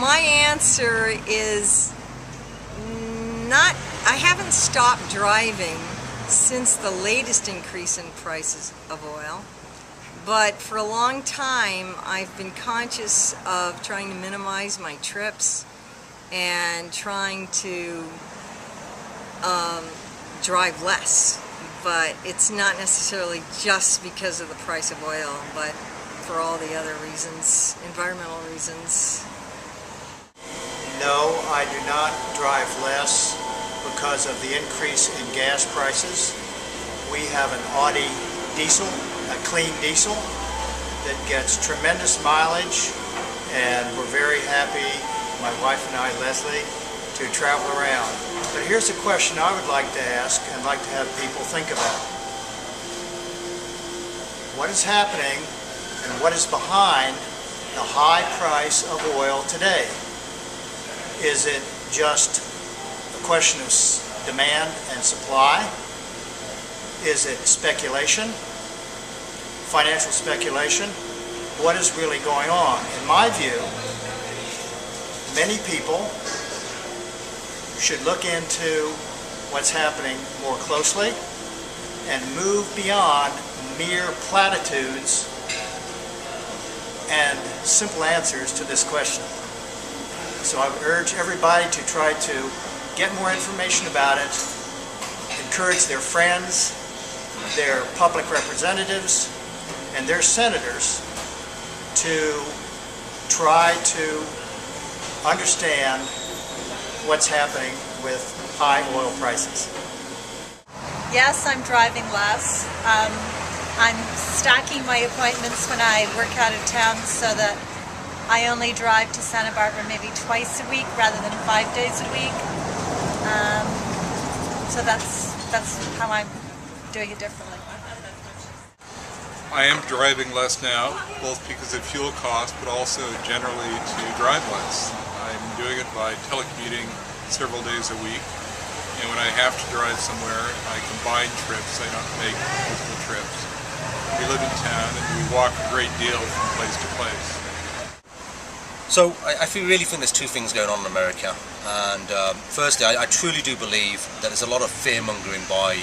My answer is I haven't stopped driving since the latest increase in prices of oil, but for a long time I've been conscious of trying to minimize my trips and trying to drive less. But it's not necessarily just because of the price of oil, but for all the other reasons, environmental reasons. No, I do not drive less because of the increase in gas prices. We have an Audi diesel, a clean diesel, that gets tremendous mileage, and we're very happy, my wife and I, Lesley, to travel around. But here's a question I would like to ask and like to have people think about. What is happening and what is behind the high price of oil today? Is it just a question of demand and supply? Is it speculation, financial speculation? What is really going on? In my view, many people should look into what's happening more closely and move beyond mere platitudes and simple answers to this question. So I would urge everybody to try to get more information about it, encourage their friends, their public representatives, and their senators to try to understand what's happening with high oil prices. Yes, I'm driving less. I'm stacking my appointments when I work out of town so that I only drive to Santa Barbara maybe twice a week rather than 5 days a week. So that's how I'm doing it differently. I am driving less now, both because of fuel costs, but also generally to drive less. I'm doing it by telecommuting several days a week, and when I have to drive somewhere, I combine trips. I don't make multiple trips. We live in town and we walk a great deal from place to place. So I really think there's two things going on in America, and firstly, I truly do believe that there's a lot of fear-mongering by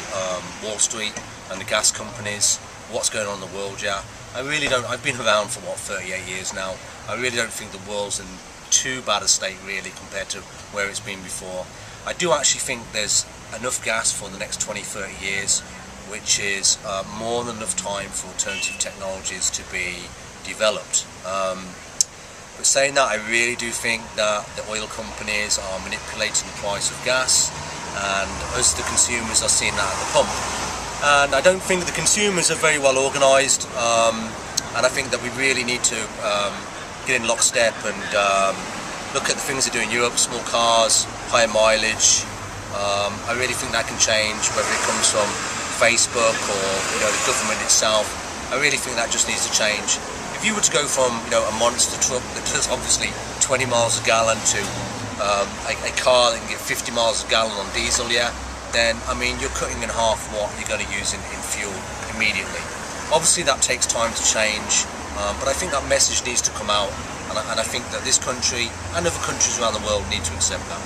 Wall Street and the gas companies. What's going on in the world, yeah. I've been around for 38 years now. I really don't think the world's in too bad a state really compared to where it's been before. I do actually think there's enough gas for the next 20-30 years, which is more than enough time for alternative technologies to be developed. But saying that, I really do think that the oil companies are manipulating the price of gas, and us the consumers are seeing that at the pump. And I don't think the consumers are very well organised, and I think that we really need to get in lockstep and look at the things they do in Europe, small cars, higher mileage. I really think that can change, whether it comes from Facebook or the government itself. I really think that just needs to change. If you were to go from a monster truck that does obviously 20 miles a gallon to a car that can get 50 miles a gallon on diesel, yeah, then I mean you're cutting in half what you're going to use in fuel immediately. Obviously that takes time to change, but I think that message needs to come out, and I think that this country and other countries around the world need to accept that.